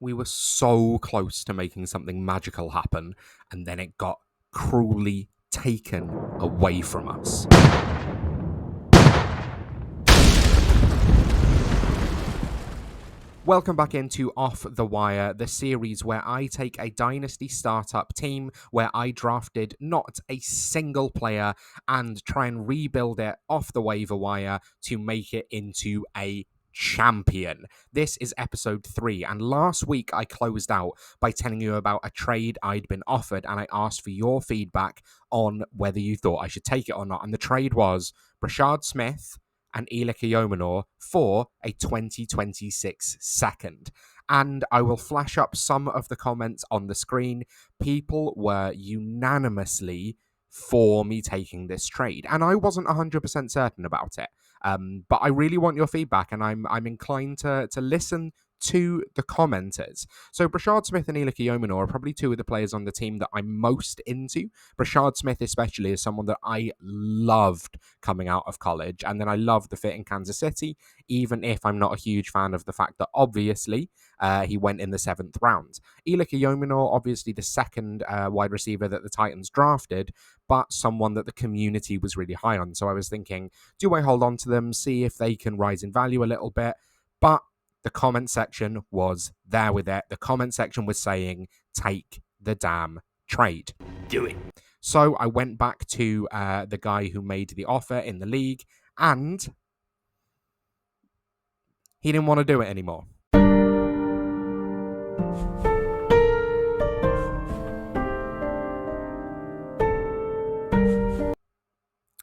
We were so close to making something magical happen, and then it got cruelly taken away from us. Welcome back into Off the Wire, the series where I take a dynasty startup team where I drafted not a single player and try and rebuild it off the waiver wire to make it into a champion. This is episode 3, and last week I closed out by telling you about a trade I'd been offered, and I asked for your feedback on whether you thought I should take it or not. And the trade was Brashard Smith and Elika Yomenor for a 2026 second. And I will flash up some of the comments on the screen. People were unanimously for me taking this trade, and I wasn't 100% certain about it. But I really want your feedback, and I'm inclined to listen to the commenters. So Brashard Smith and Elika Yomenor are probably two of the players on the team that I'm most into. Brashard Smith especially is someone that I loved coming out of college, and then I loved the fit in Kansas City, even if I'm not a huge fan of the fact that obviously he went in the 7th round. Elika Yomenor, obviously the second wide receiver that the Titans drafted, but someone that the community was really high on. So I was thinking, do I hold on to them, see if they can rise in value a little bit? But the comment section was there with it. The comment section was saying, take the damn trade. Do it. So I went back to the guy who made the offer in the league, and he didn't want to do it anymore.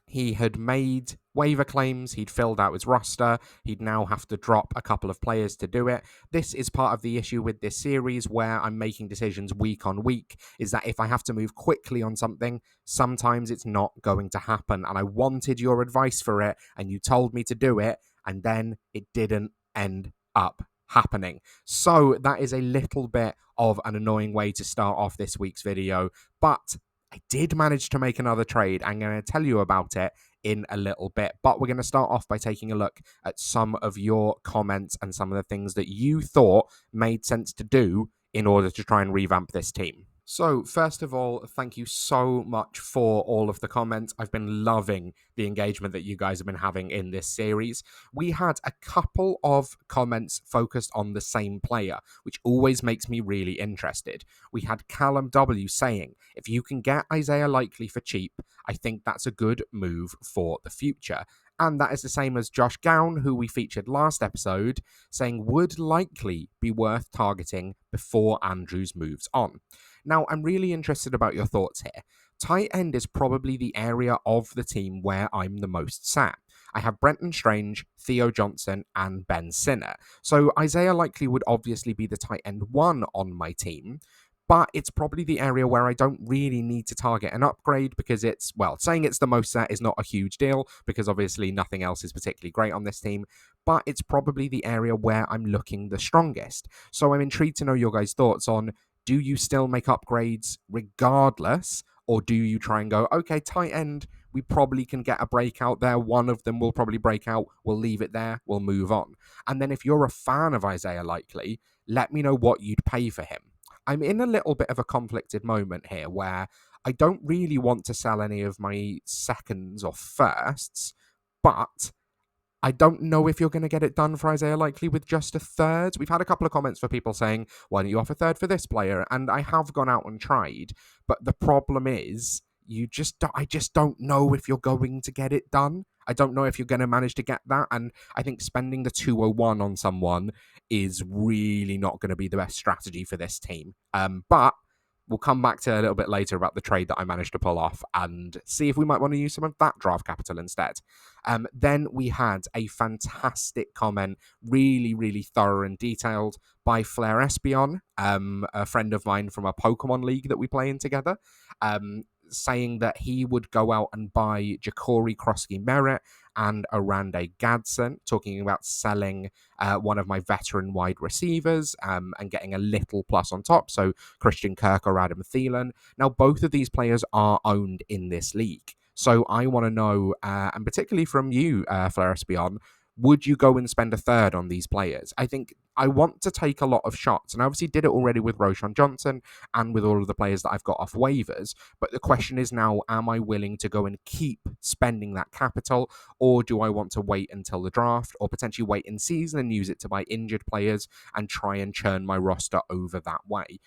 He had made waiver claims, he'd filled out his roster, he'd now have to drop a couple of players to do it. This is part of the issue with this series where I'm making decisions week on week, is that if I have to move quickly on something, sometimes it's not going to happen. And I wanted your advice for it, and you told me to do it, and then it didn't end up happening. So that is a little bit of an annoying way to start off this week's video, but I did manage to make another trade. I'm going to tell you about it in a little bit, but we're going to start off by taking a look at some of your comments and some of the things that you thought made sense to do in order to try and revamp this team. So, first of all, thank you so much for all of the comments. I've been loving the engagement that you guys have been having in this series. We had a couple of comments focused on the same player, which always makes me really interested. We had Callum W saying, if you can get Isaiah Likely for cheap, I think that's a good move for the future. And that is the same as Josh Gown, who we featured last episode, saying would likely be worth targeting before Andrews moves on. Now, I'm really interested about your thoughts here. Tight end is probably the area of the team where I'm the most sat. I have Brenton Strange, Theo Johnson, and Ben Sinner. So Isaiah Likely would obviously be the tight end 1 on my team, but it's probably the area where I don't really need to target an upgrade because it's, well, saying it's the most set is not a huge deal because obviously nothing else is particularly great on this team, but it's probably the area where I'm looking the strongest. So I'm intrigued to know your guys' thoughts on, do you still make upgrades regardless, or do you try and go, okay, tight end, we probably can get a breakout there. One of them will probably break out. We'll leave it there. We'll move on. And then if you're a fan of Isaiah Likely, let me know what you'd pay for him. I'm in a little bit of a conflicted moment here where I don't really want to sell any of my seconds or firsts, but I don't know if you're going to get it done for Isaiah Likely with just a third. We've had a couple of comments for people saying, why don't you offer third for this player? And I have gone out and tried, but the problem is I just don't know if you're going to get it done. I don't know if you're going to manage to get that. And I think spending the 201 on someone is really not going to be the best strategy for this team. But we'll come back to a little bit later about the trade that I managed to pull off and see if we might want to use some of that draft capital instead. Then we had a fantastic comment, really, really thorough and detailed, by Flair Espion, a friend of mine from a Pokemon League that we play in together, saying that he would go out and buy Ja'Cory Krosky-Merritt and Orande Gadsden, talking about selling one of my veteran wide receivers and getting a little plus on top, so Christian Kirk or Adam Thielen. Now, both of these players are owned in this league, so I want to know, and particularly from you, Flair Espion, would you go and spend a third on these players? I think I want to take a lot of shots, and I obviously did it already with Roshan Johnson and with all of the players that I've got off waivers. But the question is now, am I willing to go and keep spending that capital, or do I want to wait until the draft, or potentially wait in season and use it to buy injured players and try and churn my roster over that way?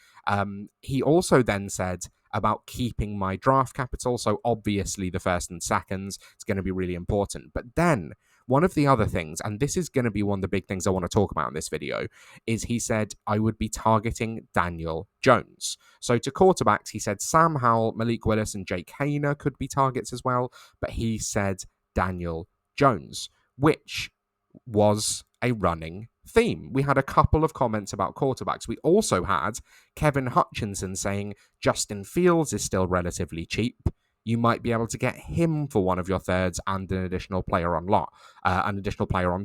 He also then said about keeping my draft capital. So obviously the first and seconds is going to be really important. But then one of the other things, and this is going to be one of the big things I want to talk about in this video, is he said I would be targeting Daniel Jones. So to quarterbacks, he said Sam Howell, Malik Willis, and Jake Hayner could be targets as well, but he said Daniel Jones, which was a running theme. We had a couple of comments about quarterbacks. We also had Kevin Hutchinson saying Justin Fields is still relatively cheap. You might be able to get him for one of your thirds and an additional player on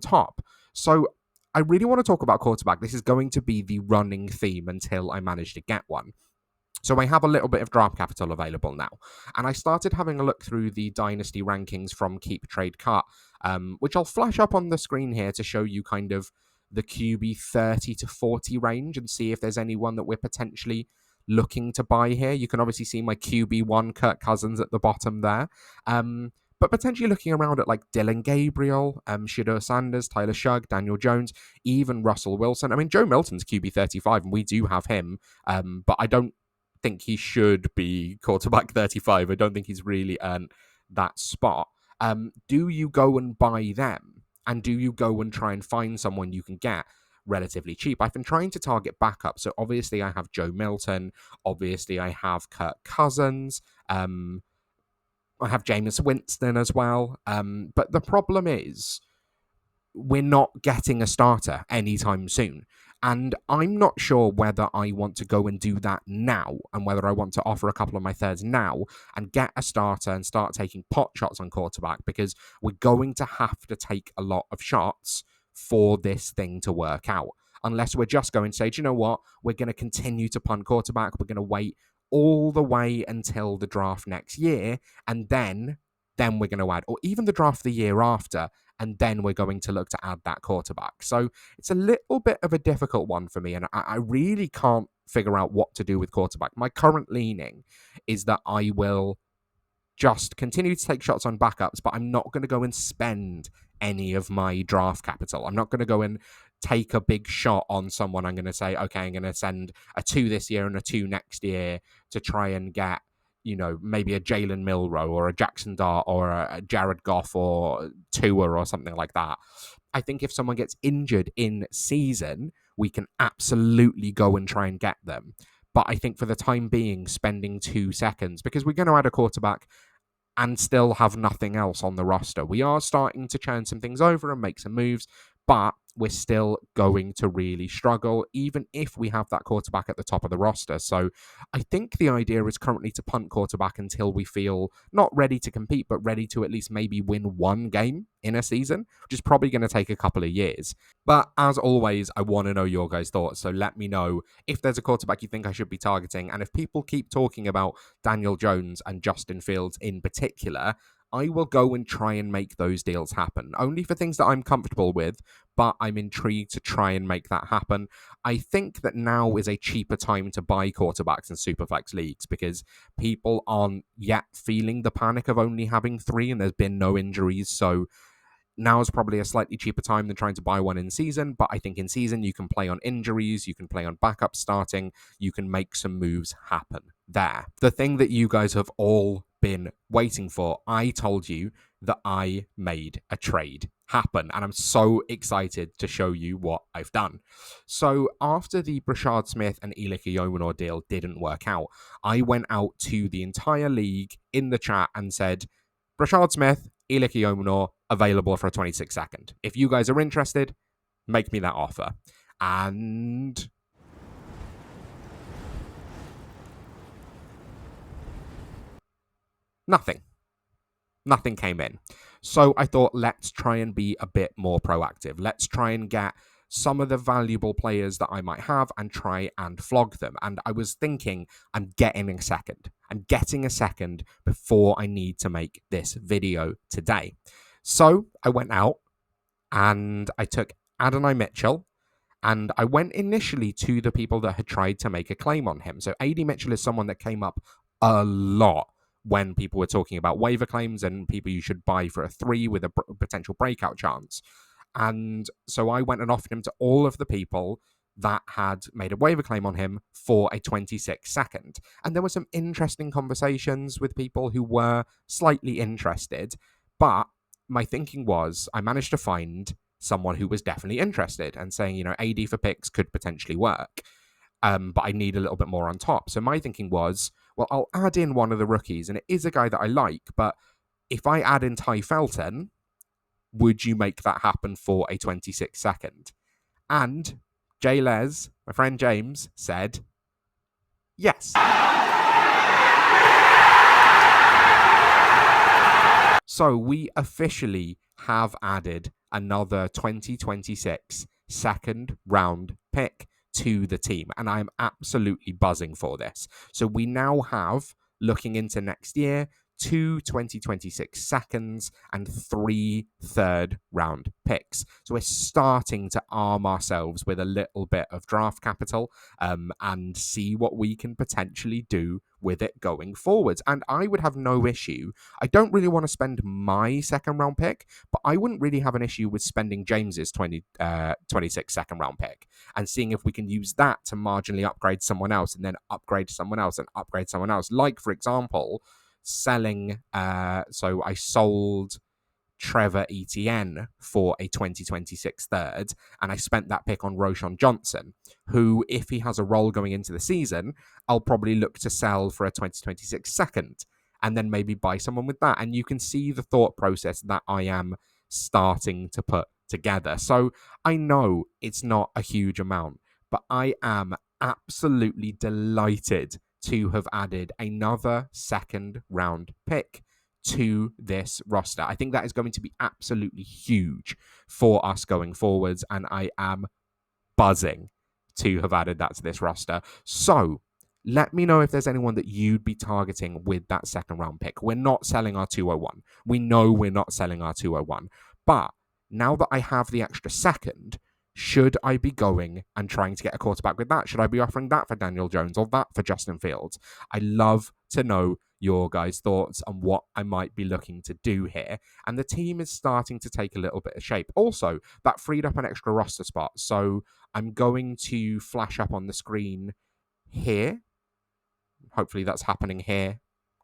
top. So I really want to talk about quarterback. This is going to be the running theme until I manage to get one. So I have a little bit of draft capital available now. And I started having a look through the dynasty rankings from Keep Trade Cut, which I'll flash up on the screen here to show you kind of the QB 30 to 40 range and see if there's anyone that we're potentially looking to buy here. You can obviously see my QB1, Kirk Cousins, at the bottom there. But potentially looking around at like Dylan Gabriel, Shedeur Sanders, Tyler Shugg, Daniel Jones, even Russell Wilson. I mean, Joe Milton's QB 35, and we do have him, but I don't think he should be quarterback 35. I don't think he's really earned that spot. Do you go and buy them? And do you go and try and find someone you can get relatively cheap? I've been trying to target backup. So obviously I have Joe Milton. Obviously I have Kirk Cousins. I have Jameis Winston as well. But the problem is we're not getting a starter anytime soon. And I'm not sure whether I want to go and do that now and whether I want to offer a couple of my thirds now and get a starter and start taking pot shots on quarterback, because we're going to have to take a lot of shots for this thing to work out. Unless we're just going to say, do you know what? We're going to continue to punt quarterback. We're going to wait all the way until the draft next year, and then we're going to add, or even the draft the year after, and then we're going to look to add that quarterback. So it's a little bit of a difficult one for me, and I really can't figure out what to do with quarterback. My current leaning is that I will just continue to take shots on backups, but I'm not going to go and spend any of my draft capital. I'm not going to go and take a big shot on someone. I'm going to say, okay, I'm going to send a 2 this year and a 2 next year to try and get, maybe a Jalen Milroe or a Jackson Dart or a Jared Goff or Tua or something like that. I think if someone gets injured in season, we can absolutely go and try and get them. But I think for the time being, spending 2 seconds, because we're going to add a quarterback and still have nothing else on the roster. We are starting to churn some things over and make some moves, but we're still going to really struggle, even if we have that quarterback at the top of the roster. So I think the idea is currently to punt quarterback until we feel not ready to compete, but ready to at least maybe win one game in a season, which is probably going to take a couple of years. But as always, I want to know your guys' thoughts. So let me know if there's a quarterback you think I should be targeting. And if people keep talking about Daniel Jones and Justin Fields in particular, I will go and try and make those deals happen. Only for things that I'm comfortable with, but I'm intrigued to try and make that happen. I think that now is a cheaper time to buy quarterbacks in Superflex leagues because people aren't yet feeling the panic of only having 3 and there's been no injuries. So now is probably a slightly cheaper time than trying to buy one in season, but I think in season you can play on injuries, you can play on backup starting, you can make some moves happen there. The thing that you guys have all been waiting for, I told you that I made a trade happen, and I'm so excited to show you what I've done. So after the Brashard Smith and Elika Yomenor deal didn't work out, I went out to the entire league in the chat and said, Brashard Smith, Elika Yomenor, available for a 26 second. If you guys are interested, make me that offer. And nothing came in. So I thought, let's try and be a bit more proactive. Let's try and get some of the valuable players that I might have and try and flog them. And I was thinking, I'm getting a second. I'm getting a second before I need to make this video today. So I went out and I took Adonai Mitchell And I went initially to the people that had tried to make a claim on him. So AD Mitchell is someone that came up a lot when people were talking about waiver claims and people you should buy for a 3 with a potential breakout chance. And so I went and offered him to all of the people that had made a waiver claim on him for a 26 second. And there were some interesting conversations with people who were slightly interested. But my thinking was I managed to find someone who was definitely interested and saying, AD for picks could potentially work. But I need a little bit more on top. So my thinking was, well, I'll add in one of the rookies, and it is a guy that I like, but if I add in Ty Felton, would you make that happen for a 26 second? And Jay Les, my friend James, said yes. So we officially have added another 2026 second round pick to the team, and I'm absolutely buzzing for this. So we now have, looking into next year, 2 2026 seconds and 3 third round picks. So we're starting to arm ourselves with a little bit of draft capital and see what we can potentially do with it going forwards. And I would have no issue. I don't really want to spend my second round pick, but I wouldn't really have an issue with spending James's 26 second round pick and seeing if we can use that to marginally upgrade someone else and then upgrade someone else and upgrade someone else. Like, for example, selling, so I sold Trevor Etienne for a 2026 third, and I spent that pick on Roshan Johnson, who, if he has a role going into the season, I'll probably look to sell for a 2026 second, and then maybe buy someone with that. And you can see the thought process that I am starting to put together. So I know it's not a huge amount, but I am absolutely delighted to have added another second round pick to this roster. I think that is going to be absolutely huge for us going forwards, and I am buzzing to have added that to this roster. So let me know if there's anyone that you'd be targeting with that second round pick. We're not selling our 201. We know we're not selling our 201. But now that I have the extra second, should I be going and trying to get a quarterback with that? Should I be offering that for Daniel Jones or that for Justin Fields? I love to know your guys' thoughts on what I might be looking to do here. And the team is starting to take a little bit of shape. Also, that freed up an extra roster spot. So I'm going to flash up on the screen here. Hopefully that's happening here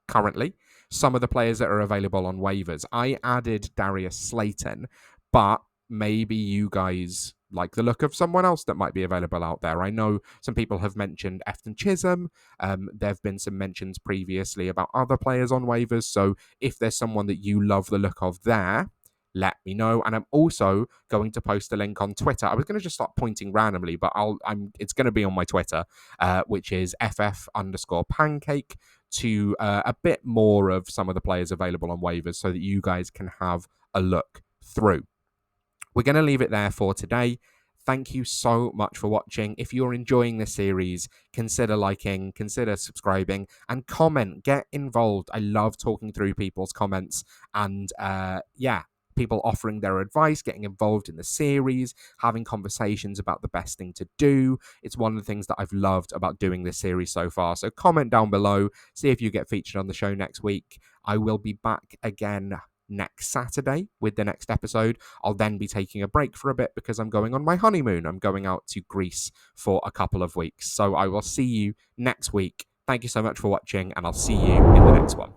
currently. Some of the players that are available on waivers. I added Darius Slayton, but maybe you guys like the look of someone else that might be available out there. I know some people have mentioned Efton Chisholm. There have been some mentions previously about other players on waivers. So if there's someone that you love the look of there, let me know. And I'm also going to post a link on Twitter. I was going to just start pointing randomly, but it's going to be on my Twitter, which is ff_pancake, to a bit more of some of the players available on waivers so that you guys can have a look through. We're going to leave it there for today. Thank you so much for watching. If you're enjoying this series, consider liking, consider subscribing, and comment. Get involved. I love talking through people's comments and, people offering their advice, getting involved in the series, having conversations about the best thing to do. It's one of the things that I've loved about doing this series so far. So comment down below, see if you get featured on the show next week. I will be back again next Saturday with the next episode. I'll then be taking a break for a bit because I'm going on my honeymoon. I'm going out to Greece for a couple of weeks. So I will see you next week. Thank you so much for watching, and I'll see you in the next one.